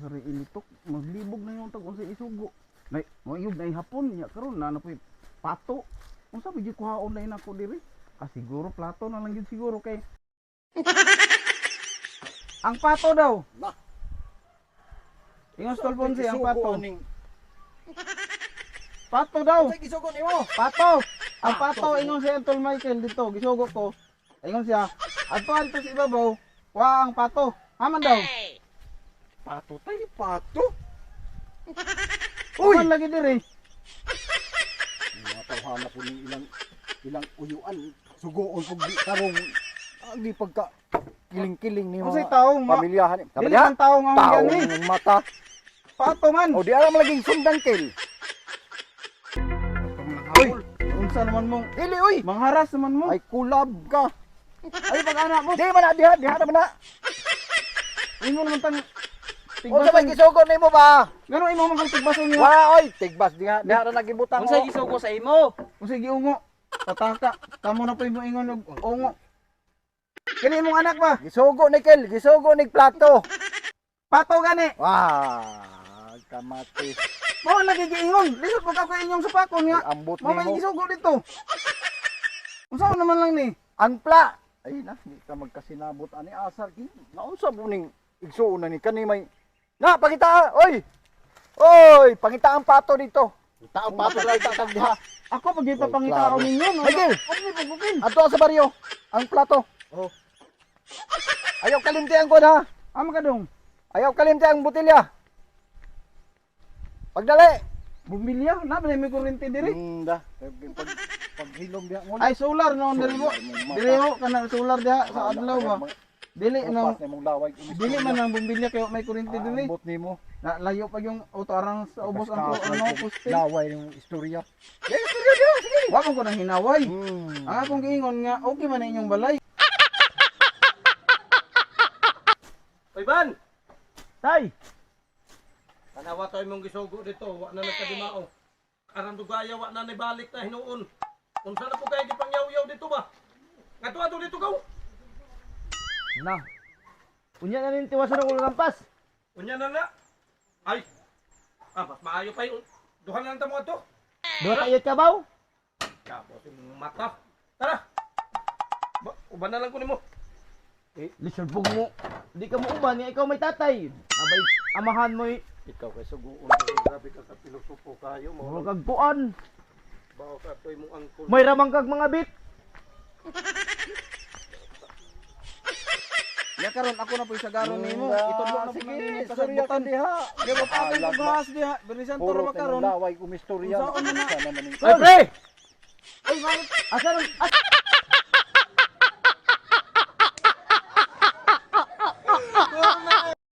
Sari ilitok, maglibog na yung tag sa isugo. Nay, moyog na hapon niya karon na napoy pato. Unsa ba gyud kuhaon na inako diri? Siguro plato na lang gyud siguro kay ang pato daw. Nah. Ingon Tol Ponce ang pato. Aning. Pato daw. Sa gisugo nimo. Pato. Ang pato ingon si Tol Michael dito, gisugo ko. Ingon siya, adto sa ibabaw, wa ang pato. Haman daw. Pato tayo, pato. Uy, lagi diri. Mga tawhana po ni ilang uyuan. Sugoon pag di tarong. Di pagka kiling-kiling ni Kasi mga taong pamilyahan. Dili man tao nga Tao gani. ng mata. Pato man. O di alam laging sundan kill. Uy, unsa naman mong Dili uy. mangharas naman mo? Ay kulab ka. Ay pag-anak mo. Di man na diha naman na. Imo naman tang Unsa ba tigbason. gisugo nimo ba? Ngano imo man tigbason niyo? Wa oy, tigbas diha na nagibutang. Unsa gisugo sa imo? Kung sige ungo. Pataka. Kamo na pa imo ingon og ungo. Kini imong anak ba? Gisugo ni Kel, gisugo ni plato. Pato gani. Wah, kamatis. Mo lagi giingon. Lisod mo ka ko inyong supakon nga. Ambot Mo may nimo. gisugo dito. Unsa naman lang ni? Anpla. Ay na, hindi ka magkasinabot ani asar ki. Naunsa mo ning igsuon na ni kani may. Na, pangita. Oy. Oy, pangita ang pato dito. Pangita ang pato dito tag diha. Ako pag ipapangitao Claro. ninyo no. Michael. Pagni pagbukin. Ato sa baryo, ang plato. Oh. Ayaw kalimti ang kon ha. Ama ka dong. Ayaw kalimti ang botelya. Pagdali. Bumilya na ba may kuryente diri? Da. Paghilom diha mo. Ay solar no diri mo. Diri mo kana solar diha sa adlaw ba. Dili nang mong laway. dili man ang bumbilya kay may kuryente diri. Ambot nimo. Na layo pa yung auto arang sa ubos ang ano poste. Laway yung istorya. Wa man ko nang hinaway. Hmm. Ang akong giingon nga okay man na inyong balay. Oy ban, Tay, tanawa to imong gisugo dito, wa na nagkadimao. Aram dugaya wa na nibalik na hinuon. Unsa na po kay gipangyaw-yaw dito ba? Ngadto dito kaw. na. Unya na nin tiwasan ko lampas. Unya na na. Ay. Mas maayo pa yun. Duha na lang tamo ato. Duha ka iyot ka baw? Tapos yung mata. Tara. Uban na lang ko nimo. Lisod pug mo. Di ka mo uban nga ikaw may tatay. Abay amahan mo Ikaw kay suguon grabe ka sa pilosopo kayo mo. mo kag kuan. Bao ka toy mo angkol. May ramang kag mga bit. Ya karon ako na po sa garon nimo. Itudlo na po sige, ng istorya ka kasabutan. diha. Di ba pa kang paghas diha? Berisan to Puro ra karon. laway kung istorya. Unsaon na na? Sana man Ay pre. Ay bakit? Asa